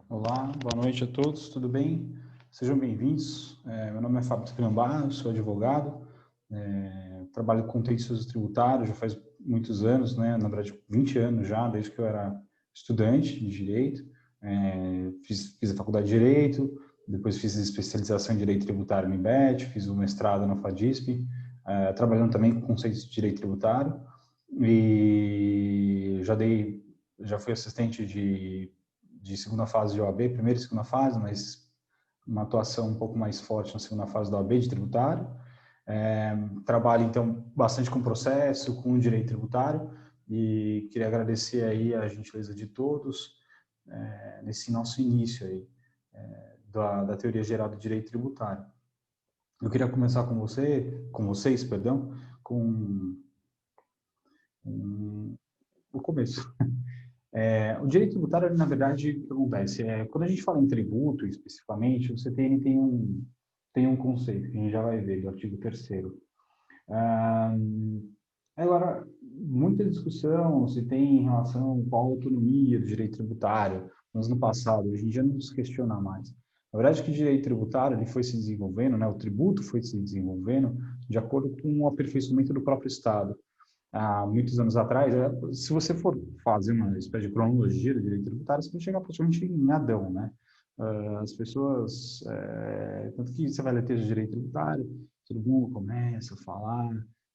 Olá, boa noite a todos, tudo bem? Sejam bem-vindos. Meu nome é Fábio Trambá, sou advogado, trabalho com contencioso tributário já faz muitos anos, né? Na verdade, 20 anos já, desde que eu era estudante de Direito. Fiz a faculdade de Direito, depois fiz especialização em Direito Tributário no IBET, fiz o mestrado na FADISP, trabalhando também com conceitos de Direito Tributário, e já fui assistente de segunda fase de OAB, primeira e segunda fase, mas uma atuação um pouco mais forte na segunda fase da OAB de tributário. Trabalho, então, bastante com processo, com direito tributário, e queria agradecer aí a gentileza de todos nesse nosso início aí da teoria geral do direito tributário. Eu queria começar com vocês, perdão, com o começo. O direito tributário, na verdade, o que acontece? Quando a gente fala em tributo, especificamente, o CTN tem um conceito, que a gente já vai ver, do artigo 3º. Agora, muita discussão se tem em relação com a autonomia do direito tributário, mas no passado, hoje em dia não se questiona mais. Na verdade, que o direito tributário ele foi se desenvolvendo, né, o tributo foi se desenvolvendo de acordo com o aperfeiçoamento do próprio Estado. Há muitos anos atrás, se você for fazer uma espécie de cronologia do direito tributário, você vai chegar praticamente em Adão, né? As pessoas, tanto que você vai ler texto de direito tributário, todo mundo começa a falar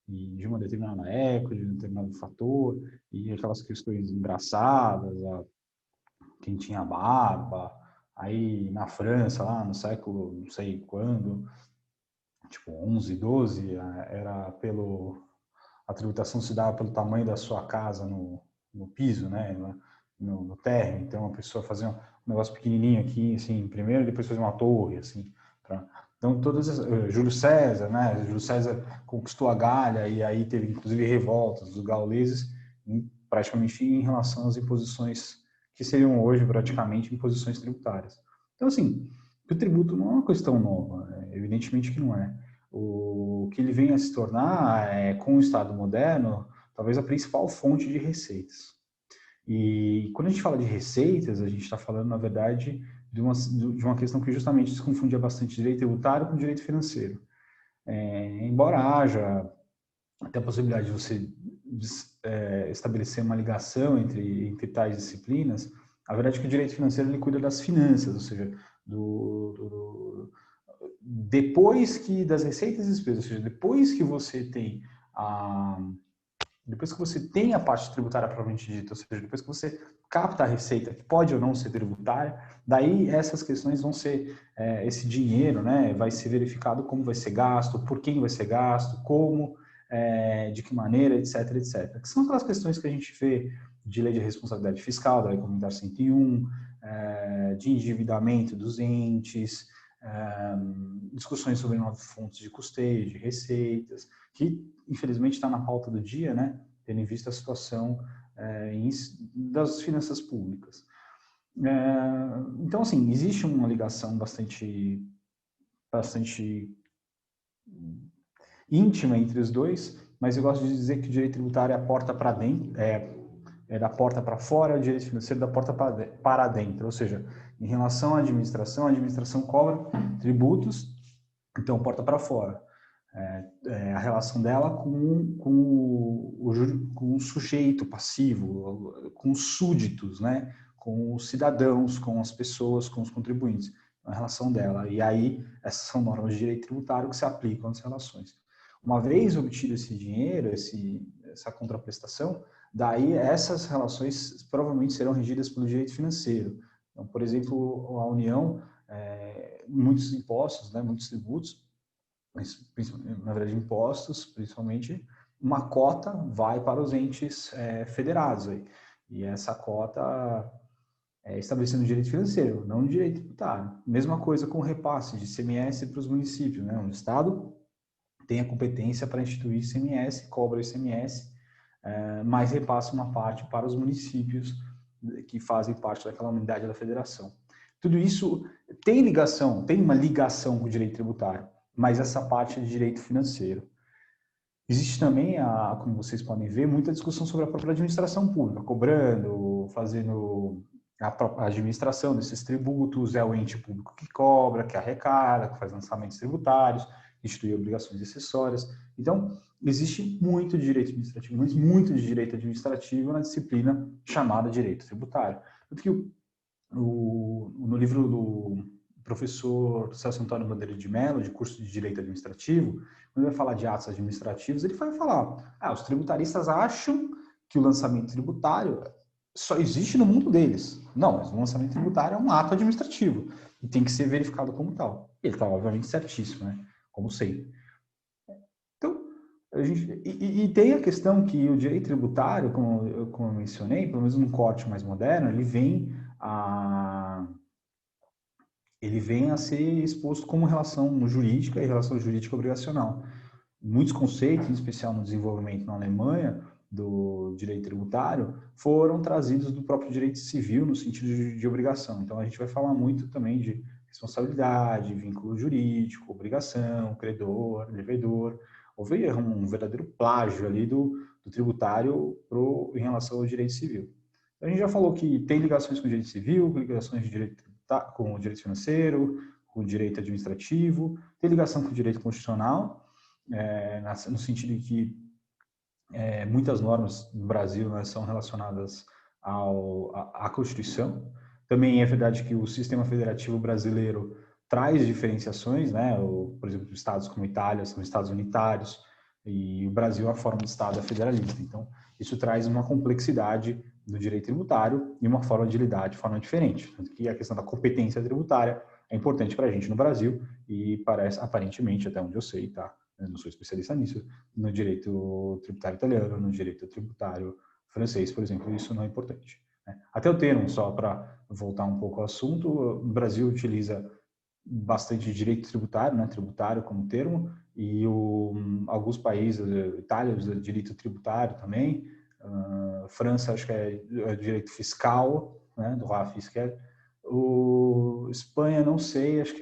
de uma determinada época, de um determinado fator, e aquelas questões engraçadas, quem tinha barba, aí na França, lá no século não sei quando, tipo 11, 12, era a tributação se dava pelo tamanho da sua casa no piso, né, no térreo. Então, a pessoa fazia um negócio pequenininho aqui, assim, primeiro, depois fazia uma torre, assim. Então, Júlio César, né, Júlio César conquistou a Gália e aí teve, inclusive, revoltas dos gauleses, praticamente em relação às imposições que seriam hoje, praticamente, imposições tributárias. Então, assim, o tributo não é uma questão nova, né? Evidentemente que não é. O que ele vem a se tornar, com o Estado moderno, talvez a principal fonte de receitas. E quando a gente fala de receitas, a gente está falando, na verdade, de uma questão que justamente se confundia bastante direito tributário com direito financeiro. Embora haja até a possibilidade de você estabelecer uma ligação entre tais disciplinas, a verdade é que o direito financeiro ele cuida das finanças, ou seja, depois que das receitas e despesas, ou seja, depois que você tem a parte tributária propriamente dita, ou seja, depois que você capta a receita, que pode ou não ser tributária, daí essas questões vão ser, esse dinheiro, né, vai ser verificado como vai ser gasto, por quem vai ser gasto, como, de que maneira, etc, etc. Que são aquelas questões que a gente vê de lei de responsabilidade fiscal, da Lei Complementar 101, de endividamento dos entes, discussões sobre novas fontes de custeio, de receitas, que infelizmente está na pauta do dia, né, tendo em vista a situação das finanças públicas. Então, assim, existe uma ligação bastante íntima entre os dois, mas eu gosto de dizer que o direito tributário é a porta para dentro, é da porta para fora, o direito financeiro da porta para dentro, ou seja, em relação à administração, a administração cobra tributos, então porta para fora. A relação dela com o sujeito passivo, com os súditos, né? Com os cidadãos, com as pessoas, com os contribuintes, a relação dela. E aí, essas são normas de direito tributário que se aplicam às relações. Uma vez obtido esse dinheiro, essa contraprestação, daí essas relações provavelmente serão regidas pelo direito financeiro. Então, por exemplo, a União, muitos impostos, né, muitos tributos, na verdade impostos, principalmente, uma cota vai para os entes federados. Aí. E essa cota é estabelecida no direito financeiro, não no direito tributário. Mesma coisa com o repasse de ICMS para os municípios. Né? O Estado tem a competência para instituir ICMS, cobra ICMS, mas repassa uma parte para os municípios que fazem parte daquela unidade da federação. Tudo isso tem uma ligação com o direito tributário, mas essa parte é de direito financeiro. Existe também, como vocês podem ver, muita discussão sobre a própria administração pública, cobrando, fazendo a administração desses tributos, é o ente público que cobra, que arrecada, que faz lançamentos tributários, institui obrigações acessórias. Então, existe muito de direito administrativo, mas muito de direito administrativo na disciplina chamada direito tributário. Tanto que no livro do professor Celso Antônio Bandeira de Mello, de curso de Direito Administrativo, quando ele vai falar de atos administrativos, ele vai falar, os tributaristas acham que o lançamento tributário só existe no mundo deles. Não, mas o lançamento tributário é um ato administrativo e tem que ser verificado como tal. Ele está, obviamente, certíssimo, né? Como sempre. Então, e tem a questão que o direito tributário, como eu mencionei, pelo menos num corte mais moderno, ele vem a ser exposto como relação jurídica e relação jurídica obrigacional. Muitos conceitos, em especial no desenvolvimento na Alemanha, do direito tributário, foram trazidos do próprio direito civil no sentido de obrigação. Então, a gente vai falar muito também de responsabilidade, vínculo jurídico, obrigação, credor, devedor. Houve um verdadeiro plágio ali do tributário em relação ao direito civil. A gente já falou que tem ligações com o direito civil, ligações de direito com o direito financeiro, com o direito administrativo, tem ligação com o direito constitucional, no sentido de que muitas normas do Brasil, né, são relacionadas à Constituição. Também é verdade que o sistema federativo brasileiro traz diferenciações, né? Por exemplo, estados como Itália são estados unitários e o Brasil, a forma de estado é federalista. Então, isso traz uma complexidade do direito tributário e uma forma de lidar de forma diferente. Tanto que a questão da competência tributária é importante para a gente no Brasil e parece, aparentemente, até onde eu sei, tá? Eu não sou especialista nisso, no direito tributário italiano, no direito tributário francês, por exemplo, isso não é importante. Né? Até o termo, só para voltar um pouco ao assunto, o Brasil utiliza bastante direito tributário, né, tributário como termo, e alguns países, Itália usa direito tributário também, França acho que é direito fiscal, né, do droit fiscal, Espanha não sei, acho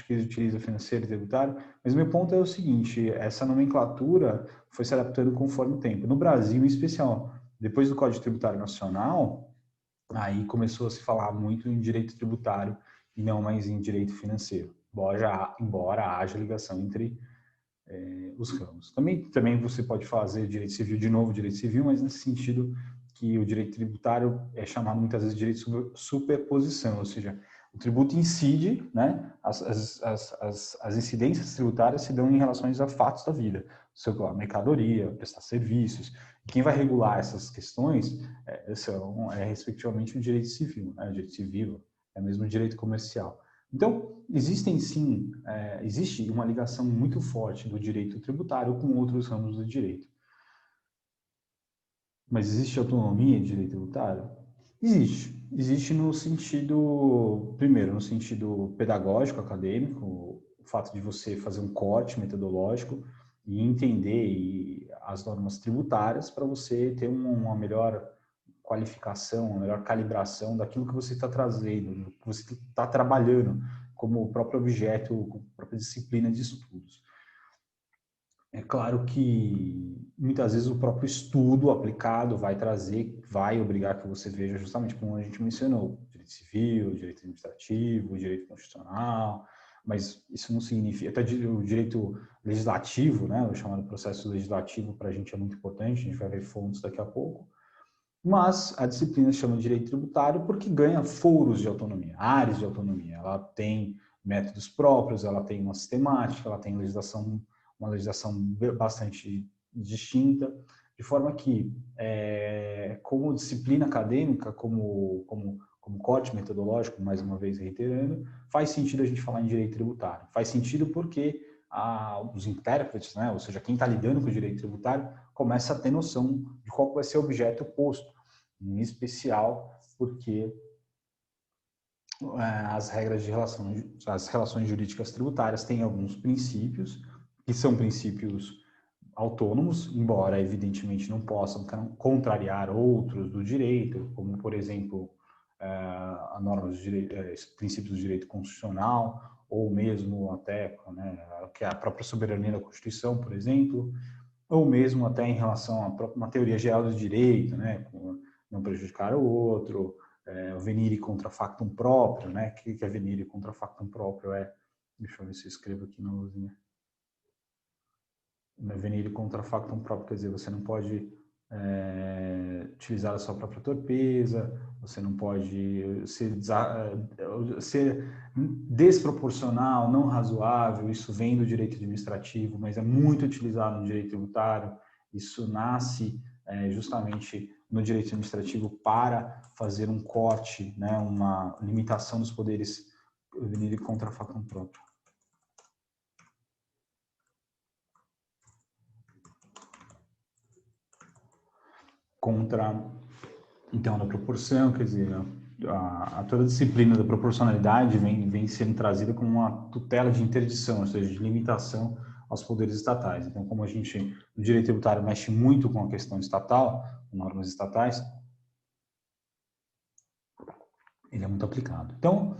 que utiliza financeiro e tributário, mas meu ponto é o seguinte, essa nomenclatura foi se adaptando conforme o tempo. No Brasil, em especial, depois do Código Tributário Nacional, aí começou a se falar muito em direito tributário e não mais em direito financeiro, embora haja ligação entre os ramos. Também você pode fazer direito civil de novo, direito civil, mas nesse sentido que o direito tributário é chamado muitas vezes de direito de superposição, ou seja, o tributo incide, né? As incidências tributárias se dão em relação a fatos da vida, a mercadoria, prestar serviços. Quem vai regular essas questões respectivamente o direito civil, né? O direito civil é mesmo o direito comercial. Então, existe uma ligação muito forte do direito tributário com outros ramos do direito. Mas existe autonomia de direito tributário? Existe. Existe no sentido, primeiro, no sentido pedagógico, acadêmico, o fato de você fazer um corte metodológico e entender as normas tributárias para você ter uma melhor qualificação, uma melhor calibração daquilo que você está trazendo, que você está trabalhando como próprio objeto, como própria disciplina de estudos. É claro que muitas vezes o próprio estudo aplicado vai obrigar que você veja justamente como a gente mencionou, direito civil, direito administrativo, direito constitucional, mas isso não significa, até o direito legislativo, né, o chamado processo legislativo para a gente é muito importante, a gente vai ver fontes daqui a pouco, mas a disciplina se chama de direito tributário porque ganha foros de autonomia, áreas de autonomia, ela tem métodos próprios, ela tem uma sistemática, ela tem uma legislação bastante distinta, de forma que, como disciplina acadêmica, como corte metodológico, mais uma vez reiterando, faz sentido a gente falar em direito tributário. Faz sentido porque os intérpretes, né, ou seja, quem está lidando com o direito tributário, começa a ter noção de qual vai ser o objeto posto, em especial porque as regras de as relações jurídicas tributárias têm alguns princípios, que são princípios autônomos, embora evidentemente não possam contrariar outros do direito, como por exemplo a norma princípios do direito constitucional, ou mesmo até que é a própria soberania da Constituição, por exemplo, ou mesmo até em relação à própria uma teoria geral do direito, né, não prejudicar o outro, o venire contra factum próprio, né? O que é venire contra factum próprio? Deixa eu ver se eu escrevo aqui na luzinha. Venire contra factum próprio, quer dizer, você não pode utilizar a sua própria torpeza, você não pode ser desproporcional, não razoável. Isso vem do direito administrativo, mas é muito utilizado no direito tributário. Isso nasce justamente no direito administrativo para fazer um corte, né, uma limitação dos poderes venire contra factum próprio. Contra, então, a proporção, quer dizer, toda a disciplina da proporcionalidade vem sendo trazida como uma tutela de interdição, ou seja, de limitação aos poderes estatais. Então, como a gente, o direito tributário mexe muito com a questão estatal, com normas estatais, ele é muito aplicado. Então,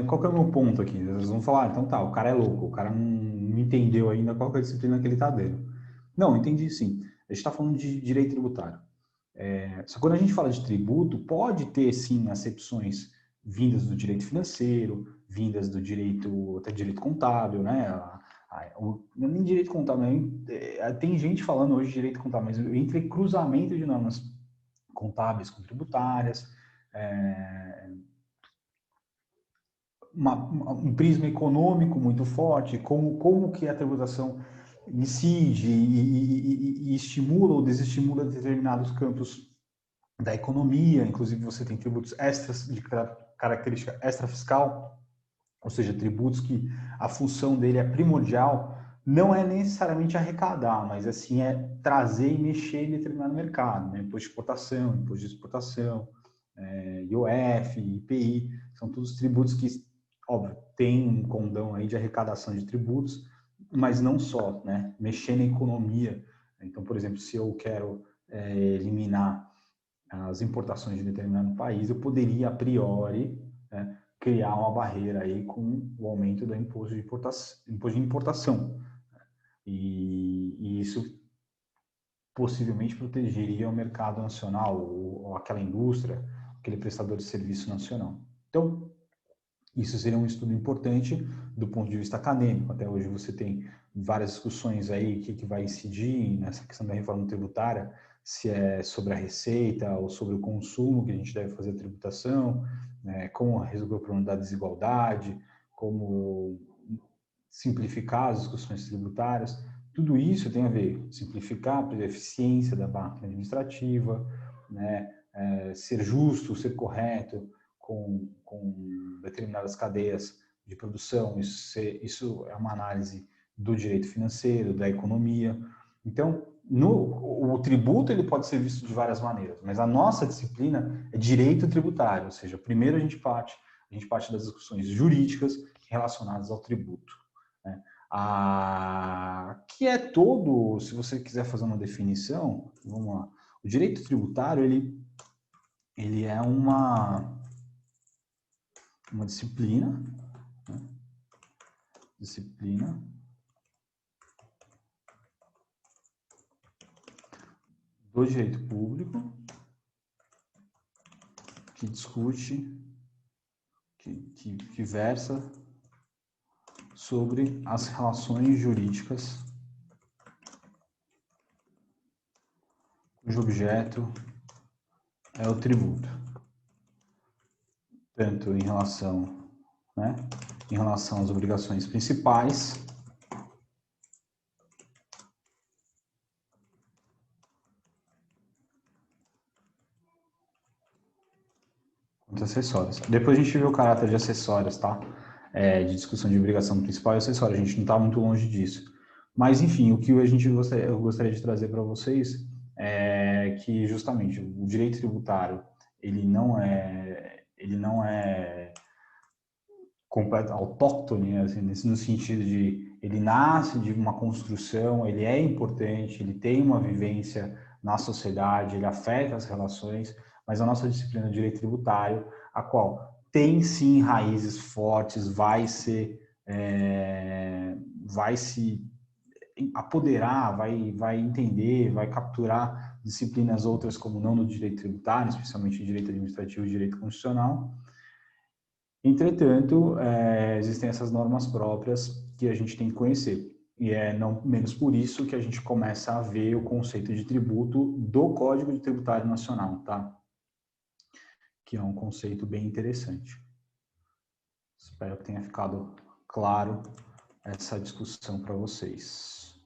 qual que é o meu ponto aqui? Vocês vão falar, então tá, o cara é louco, o cara não entendeu ainda qual que é a disciplina que ele está dentro. Não, entendi sim. A gente está falando de direito tributário. Só que quando a gente fala de tributo, pode ter sim acepções vindas do direito financeiro, vindas do direito, até direito contábil, né? Nem direito contábil, tem gente falando hoje de direito contábil, mas entre cruzamento de normas contábeis com tributárias, um prisma econômico muito forte, como que a tributação incide e estimula ou desestimula determinados campos da economia. Inclusive, você tem tributos extras de característica extrafiscal, ou seja, tributos que a função dele é primordial, não é necessariamente arrecadar, mas assim trazer e mexer em determinado mercado, né? Imposto de importação, imposto de exportação, IOF, IPI, são todos tributos que, óbvio, tem um condão aí de arrecadação de tributos, mas não só, né? Mexer na economia. Então, por exemplo, se eu quero eliminar as importações de determinado país, eu poderia, a priori, né, criar uma barreira aí com o aumento do imposto de importação. E isso possivelmente protegeria o mercado nacional, ou aquela indústria, aquele prestador de serviço nacional. Então, isso seria um estudo importante do ponto de vista acadêmico. Até hoje você tem várias discussões aí que vai incidir nessa questão da reforma tributária, se é sobre a receita ou sobre o consumo que a gente deve fazer a tributação, né, como resolver o problema da desigualdade, como simplificar as discussões tributárias. Tudo isso tem a ver simplificar a eficiência da máquina administrativa, né, ser justo, ser correto com determinadas cadeias de produção. Isso é uma análise do direito financeiro, da economia. Então, o tributo ele pode ser visto de várias maneiras, mas a nossa disciplina é direito tributário, ou seja, primeiro a gente parte das discussões jurídicas relacionadas ao tributo, né? Que é todo, se você quiser fazer uma definição, vamos lá, o direito tributário ele é uma disciplina, né? Do direito público que discute, que versa sobre as relações jurídicas cujo objeto é o tributo, tanto em relação, né, em relação às obrigações principais quanto acessórias. Depois a gente vê o caráter de acessórias, tá? De discussão de obrigação principal e acessória. A gente não está muito longe disso. Mas, enfim, o que eu gostaria de trazer para vocês é que, justamente, o direito tributário, ele não é completo, autóctone, assim, no sentido de ele nasce de uma construção, ele é importante, ele tem uma vivência na sociedade, ele afeta as relações, mas a nossa disciplina de direito tributário, a qual tem sim raízes fortes, vai se apoderar, vai entender, vai capturar disciplinas outras como não no direito tributário, especialmente direito administrativo e direito constitucional. Entretanto, existem essas normas próprias que a gente tem que conhecer. E é não menos por isso que a gente começa a ver o conceito de tributo do Código de Tributário Nacional, tá? Que é um conceito bem interessante. Espero que tenha ficado claro essa discussão para vocês.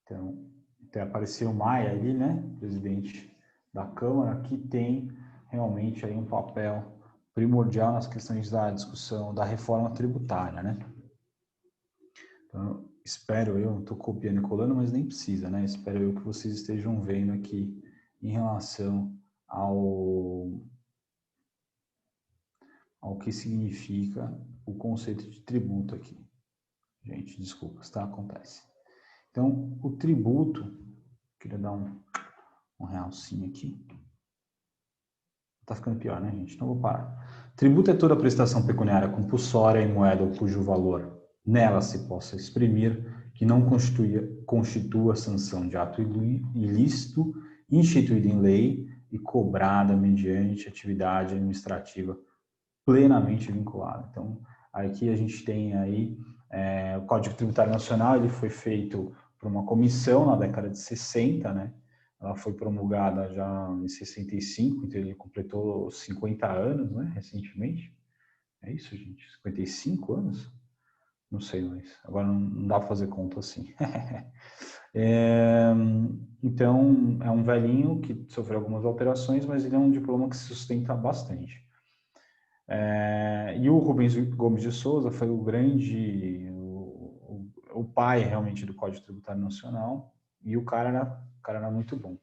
Então, até apareceu o Maia ali, né? Presidente da Câmara, que tem realmente aí um papel primordial nas questões da discussão da reforma tributária, né? Então, espero eu, não estou copiando e colando, mas nem precisa, né? Espero eu que vocês estejam vendo aqui em relação ao que significa o conceito de tributo aqui. Gente, desculpas, tá? Acontece. Então, o tributo, queria dar um realcinho aqui. Tá ficando pior, né, gente? Então, vou parar. Tributo é toda prestação pecuniária compulsória em moeda ou cujo valor nela se possa exprimir, que não constitua sanção de ato ilícito, instituído em lei e cobrada mediante atividade administrativa plenamente vinculada. Então, aqui a gente tem aí o Código Tributário Nacional, ele foi feito por uma comissão na década de 60, né? Ela foi promulgada já em 65, então ele completou 50 anos, né, recentemente. É isso, gente? 55 anos? Não sei mais. Agora não dá para fazer conta assim. Então, é um velhinho que sofreu algumas alterações, mas ele é um diploma que se sustenta bastante. E o Rubens Gomes de Souza foi o grande, o pai realmente do Código Tributário Nacional, e o cara era muito bom.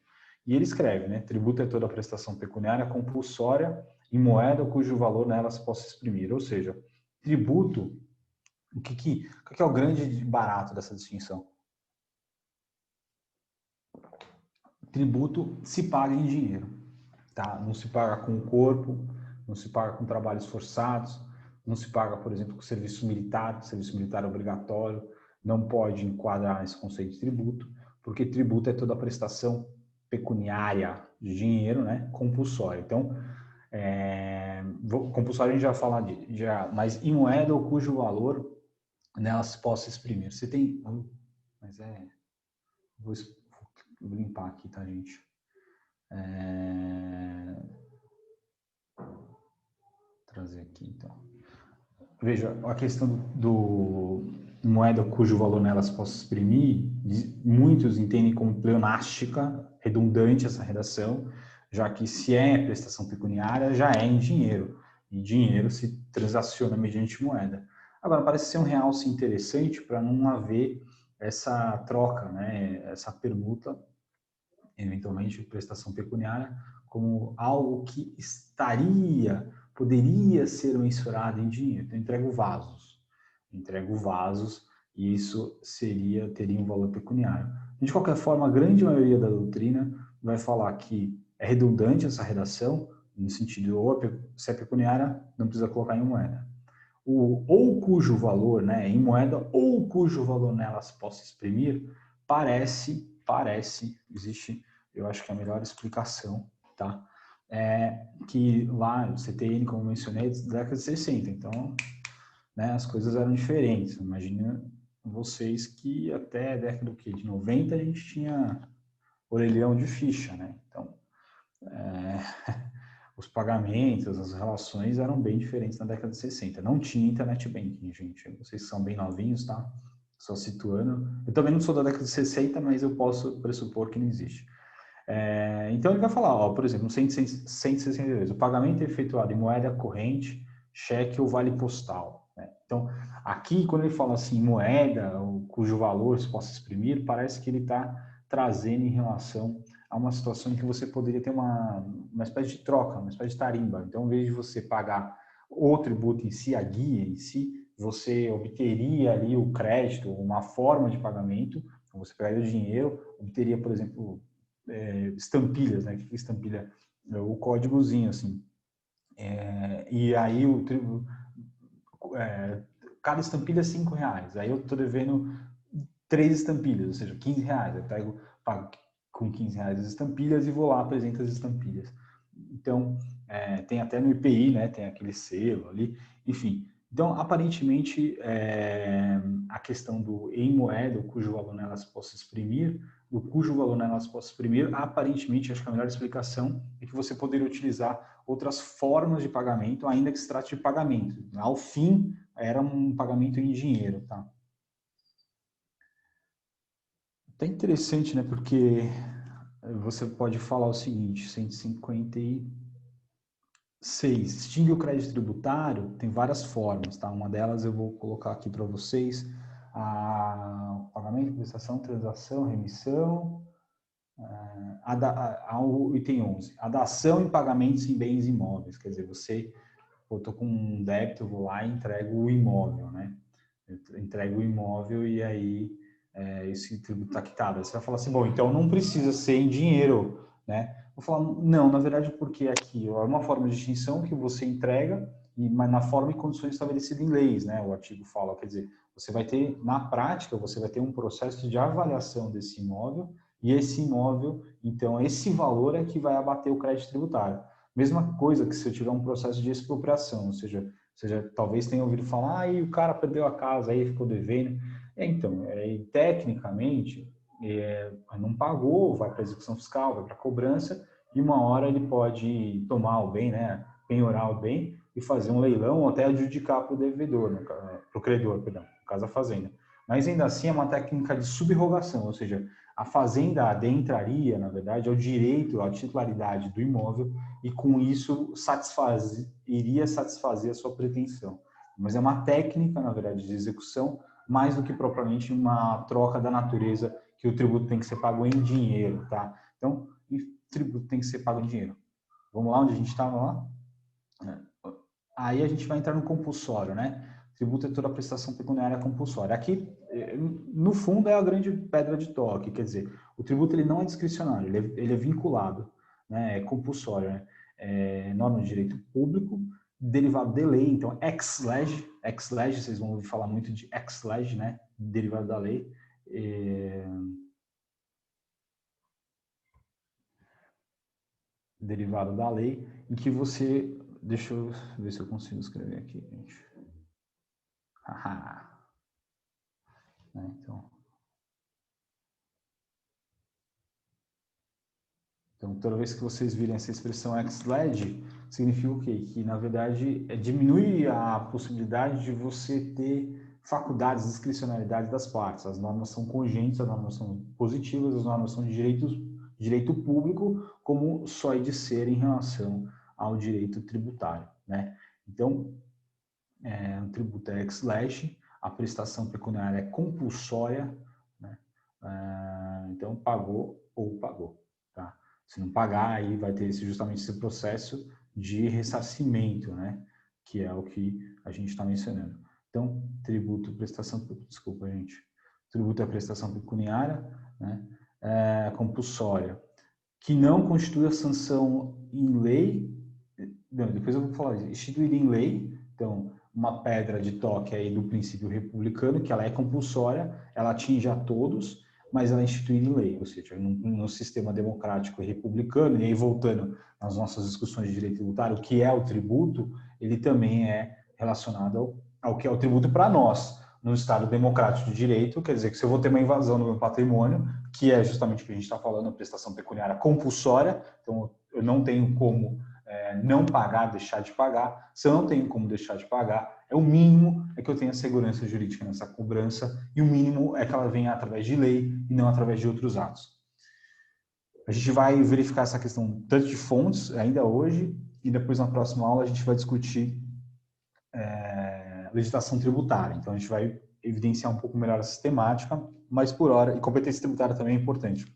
E ele escreve, né? Tributo é toda prestação pecuniária compulsória em moeda cujo valor nela se possa exprimir. Ou seja, tributo, o que é o grande barato dessa distinção? Tributo se paga em dinheiro, tá? Não se paga com o corpo, não se paga com trabalhos forçados, não se paga, por exemplo, com serviço militar obrigatório, não pode enquadrar esse conceito de tributo, porque tributo é toda a prestação pecuniária de dinheiro, né, compulsória. Então, compulsória a gente já fala mas em moeda ou cujo valor nela se possa exprimir. Você tem, mas vou limpar aqui, tá, gente? Trazer aqui, então. Veja, a questão do moeda cujo valor nelas possa exprimir, muitos entendem como pleonástica, redundante essa redação, já que se é prestação pecuniária, já é em dinheiro, e dinheiro se transaciona mediante moeda. Agora, parece ser um realce interessante para não haver essa troca, né, essa permuta, eventualmente prestação pecuniária, como algo que poderia ser mensurado em dinheiro. Então, entrego vasos e isso teria um valor pecuniário. De qualquer forma, a grande maioria da doutrina vai falar que é redundante essa redação, no sentido, se é pecuniária, não precisa colocar em moeda. Ou cujo valor, né, em moeda, ou cujo valor nela se possa exprimir, parece, existe, eu acho que é a melhor explicação, tá? Que lá, o CTN, como mencionei, é da década de 60, então, né, as coisas eram diferentes. Imagina vocês que até a década de 90 a gente tinha orelhão de ficha, né? Então, os pagamentos, as relações eram bem diferentes na década de 60. Não tinha internet banking, gente. Vocês são bem novinhos, tá? Só situando. Eu também não sou da década de 60, mas eu posso pressupor que não existe. Então ele vai falar, ó, por exemplo, no 162, o pagamento é efetuado em moeda corrente, cheque ou vale postal. Né? Então, aqui, quando ele fala assim, moeda, cujo valor se possa exprimir, parece que ele está trazendo em relação a uma situação em que você poderia ter uma espécie de troca, uma espécie de tarimba. Então, em vez de você pagar o tributo em si, a guia em si, você obteria ali o crédito, uma forma de pagamento, você pegaria o dinheiro, obteria, por exemplo, estampilhas, né? O que é estampilha? O códigozinho, assim. E aí cada estampilha é R$5. Aí eu estou devendo 3 estampilhas, ou seja, R$ 15. Eu pago com R$ 15 as estampilhas e vou lá, apresento as estampilhas. Então, tem até no IPI, né, tem aquele selo ali, enfim. Então, aparentemente, a questão do em moeda, o cujo valor nelas possa exprimir, o cujo valor nelas possa exprimir, aparentemente, acho que a melhor explicação é que você poderia utilizar outras formas de pagamento, ainda que se trate de pagamento. Ao fim, era um pagamento em dinheiro, tá? Até interessante, né, porque você pode falar o seguinte, 156, extingue o crédito tributário, tem várias formas, tá? Uma delas eu vou colocar aqui para vocês, pagamento, prestação, transação, remissão, o item 11, a dação em pagamentos em bens imóveis, quer dizer, eu estou com um débito, eu vou lá e entrego o imóvel, né? Eu entrego o imóvel e aí esse tributo está quitado. Você vai falar assim, bom, então não precisa ser em dinheiro, né? Vou falar, não, na verdade, porque aqui é uma forma de extinção que você entrega, mas na forma e condições estabelecidas em leis, né? O artigo fala, quer dizer, você vai ter, na prática, você vai ter um processo de avaliação desse imóvel e esse imóvel, então, esse valor é que vai abater o crédito tributário. Mesma coisa que se eu tiver um processo de expropriação, ou seja, talvez tenha ouvido falar, e o cara perdeu a casa, aí ficou devendo. Então, tecnicamente, não pagou, vai para a execução fiscal, vai para a cobrança, e uma hora ele pode tomar o bem, né, penhorar o bem e fazer um leilão ou até adjudicar para o devedor, para o credor, perdão, no caso a fazenda. Mas ainda assim é uma técnica de subrogação, ou seja, a fazenda adentraria, na verdade, ao direito, à titularidade do imóvel e com isso iria satisfazer a sua pretensão. Mas é uma técnica, na verdade, de execução, mais do que propriamente uma troca da natureza que o tributo tem que ser pago em dinheiro, tá? Então, o tributo tem que ser pago em dinheiro. Vamos lá onde a gente estava lá? Aí a gente vai entrar no compulsório, né? Tributo é toda prestação pecuniária compulsória. Aqui, no fundo, é a grande pedra de toque, quer dizer, o tributo ele não é discricionário, ele é vinculado, né? É compulsório, né? Norma de direito público, derivado de lei, então ex-lege, vocês vão ouvir falar muito de ex-lege, né? Derivado da lei. Derivado da lei, em que você... Deixa eu ver se eu consigo escrever aqui, gente. Então, toda vez que vocês virem essa expressão ex-lege, significa o quê? Que, na verdade, diminui a possibilidade de você ter faculdades, discricionalidade das partes. As normas são congênitas, as normas são positivas, as normas são de direito público, como só é de ser em relação ao direito tributário, né? Então, o tributo é ex-lege, a prestação pecuniária é compulsória, né? Então, pagou ou pagou, tá? Se não pagar, aí vai ter justamente esse processo de ressarcimento, né? Que é o que a gente está mencionando. Então, tributo, prestação, desculpa, gente. Tributo é prestação pecuniária, né? Compulsória, que não constitui a sanção em lei. Não, depois eu vou falar isso. Instituída em lei, então, uma pedra de toque aí do princípio republicano, que ela é compulsória, ela atinge a todos, mas ela é instituída em lei, ou seja, no sistema democrático e republicano, e aí voltando às nossas discussões de direito tributário, o que é o tributo, ele também é relacionado ao que é o tributo para nós. No Estado democrático de direito, quer dizer que se eu vou ter uma invasão no meu patrimônio, que é justamente o que a gente está falando, a prestação pecuniária compulsória, então eu não tenho como não pagar, deixar de pagar. Se eu não tenho como deixar de pagar, o mínimo é que eu tenha segurança jurídica nessa cobrança e o mínimo é que ela venha através de lei e não através de outros atos. A gente vai verificar essa questão tanto de fontes ainda hoje e depois na próxima aula a gente vai discutir legislação tributária. Então a gente vai evidenciar um pouco melhor a sistemática, mas por hora, e competência tributária também é importante,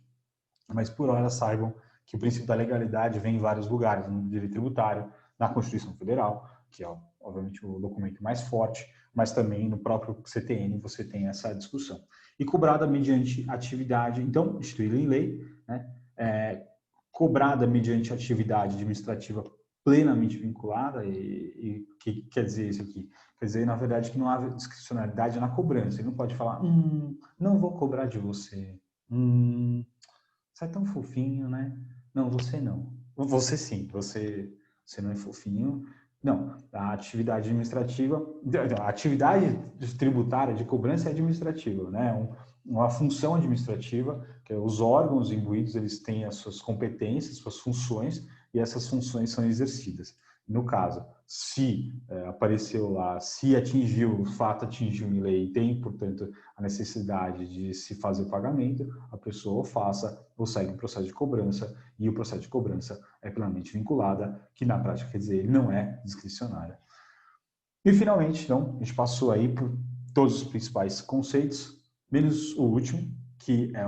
mas por hora saibam que o princípio da legalidade vem em vários lugares, no direito tributário, na Constituição Federal, que é, obviamente, o documento mais forte, mas também no próprio CTN você tem essa discussão. E cobrada mediante atividade, então, instituída em lei, né, cobrada mediante atividade administrativa plenamente vinculada, e que quer dizer isso aqui? Quer dizer, na verdade, que não há discricionalidade na cobrança. Ele não pode falar, não vou cobrar de você. Você é tão fofinho, né? Não, você não. Você sim, você não é fofinho. Não, a atividade administrativa, a atividade tributária de cobrança é administrativa, né? Uma função administrativa, que é os órgãos imbuídos, eles têm as suas competências, suas funções, e essas funções são exercidas. No caso, se apareceu lá, se atingiu, o fato atingiu em lei, tem, portanto, a necessidade de se fazer o pagamento, a pessoa ou faça ou segue o processo de cobrança, e o processo de cobrança é plenamente vinculada, que na prática quer dizer, ele não é discricionário. E finalmente, então, a gente passou aí por todos os principais conceitos, menos o último, que é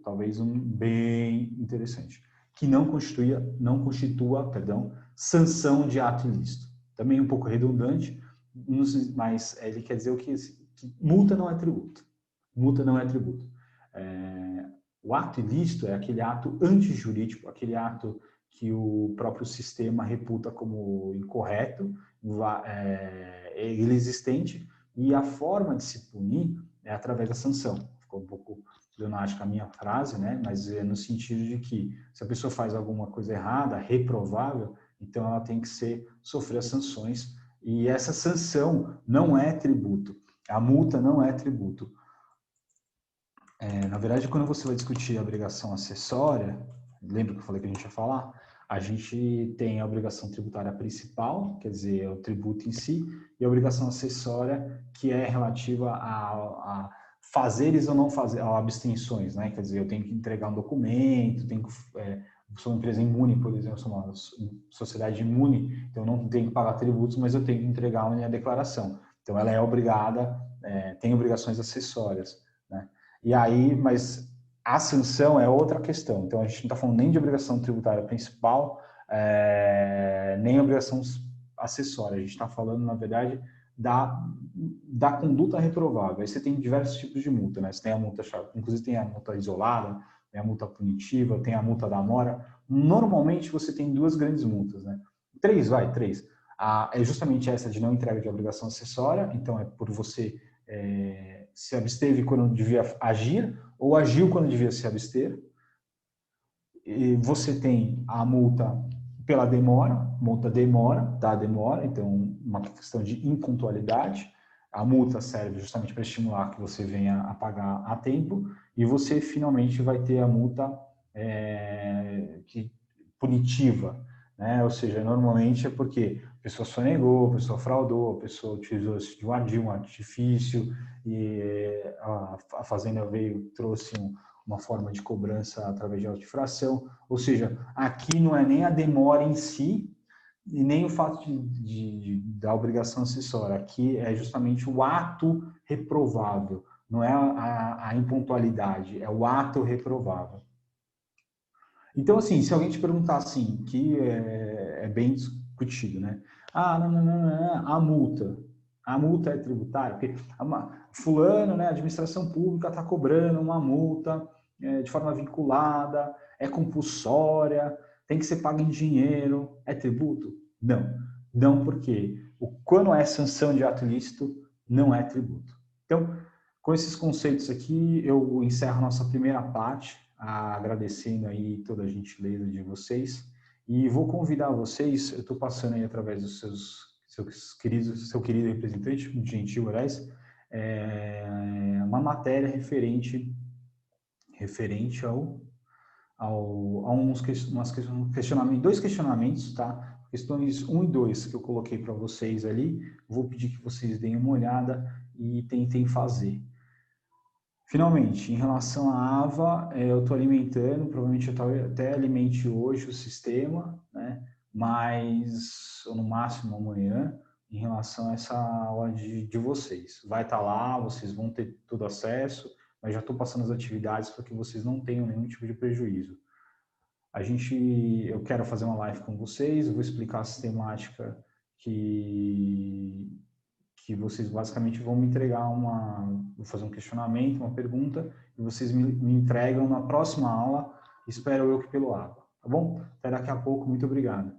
talvez um bem interessante, que não constitua, sanção de ato ilícito. Também um pouco redundante, mas ele quer dizer que multa não é tributo. Multa não é tributo. O ato ilícito é aquele ato antijurídico, aquele ato que o próprio sistema reputa como incorreto, inexistente, e a forma de se punir é através da sanção. Ficou um pouco pleonática a minha frase, né? Mas é no sentido de que se a pessoa faz alguma coisa errada, reprovável, então ela tem que sofrer as sanções, e essa sanção não é tributo. A multa não é tributo. Na verdade, quando você vai discutir a obrigação acessória, lembra que eu falei que a gente ia falar? A gente tem a obrigação tributária principal, quer dizer, o tributo em si, e a obrigação acessória, que é relativa a fazeres ou não fazer, a abstenções, né? Quer dizer, eu tenho que entregar um documento, sou uma empresa imune, por exemplo, sou uma sociedade imune, então eu não tenho que pagar tributos, mas eu tenho que entregar a minha declaração. Então ela é obrigada, tem obrigações acessórias, né? E aí, mas a sanção é outra questão. Então, a gente não está falando nem de obrigação tributária principal, nem obrigação acessória. A gente está falando, na verdade, da conduta reprovável. Aí você tem diversos tipos de multa, né? Você tem a multa, inclusive tem a multa isolada, tem a multa punitiva, tem a multa da mora. Normalmente, você tem duas grandes multas, né? Três. É justamente essa de não entrega de obrigação acessória. Então, é por você se absteve quando devia agir, ou agiu quando devia se abster. E você tem a multa pela demora, demora, então uma questão de impontualidade. A multa serve justamente para estimular que você venha a pagar a tempo, e você finalmente vai ter a multa punitiva, né? Ou seja, normalmente é porque a pessoa sonegou, a pessoa fraudou, a pessoa utilizou de um artifício, e a Fazenda trouxe uma forma de cobrança através de auto-infração. Ou seja, aqui não é nem a demora em si e nem o fato da obrigação acessória. Aqui é justamente o ato reprovável, não é a impontualidade, é o ato reprovável. Então, assim, se alguém te perguntar assim, que é bem discutido, né? Não, a multa é tributária, porque fulano, né, a administração pública está cobrando uma multa de forma vinculada, é compulsória, tem que ser paga em dinheiro, é tributo? Não porque quando é sanção de ato ilícito, não é tributo. Então, com esses conceitos aqui, eu encerro nossa primeira parte, agradecendo aí toda a gentileza de vocês, e vou convidar vocês, eu estou passando aí através dos seu querido representante, muito gentil, aliás, uma matéria referente a dois questionamentos, tá? Questões 1 e 2 que eu coloquei para vocês ali, vou pedir que vocês deem uma olhada e tentem fazer. Finalmente, em relação à AVA, eu estou alimentando, provavelmente eu até alimente hoje o sistema, né? Mas, ou no máximo amanhã, em relação a essa aula de vocês. Vai estar lá, vocês vão ter todo acesso, mas já estou passando as atividades para que vocês não tenham nenhum tipo de prejuízo. Eu quero fazer uma live com vocês, eu vou explicar a sistemática que vocês basicamente vão me entregar vou fazer um questionamento, uma pergunta, e vocês me entregam na próxima aula, espero eu que pelo AVA, tá bom? Até daqui a pouco, muito obrigado.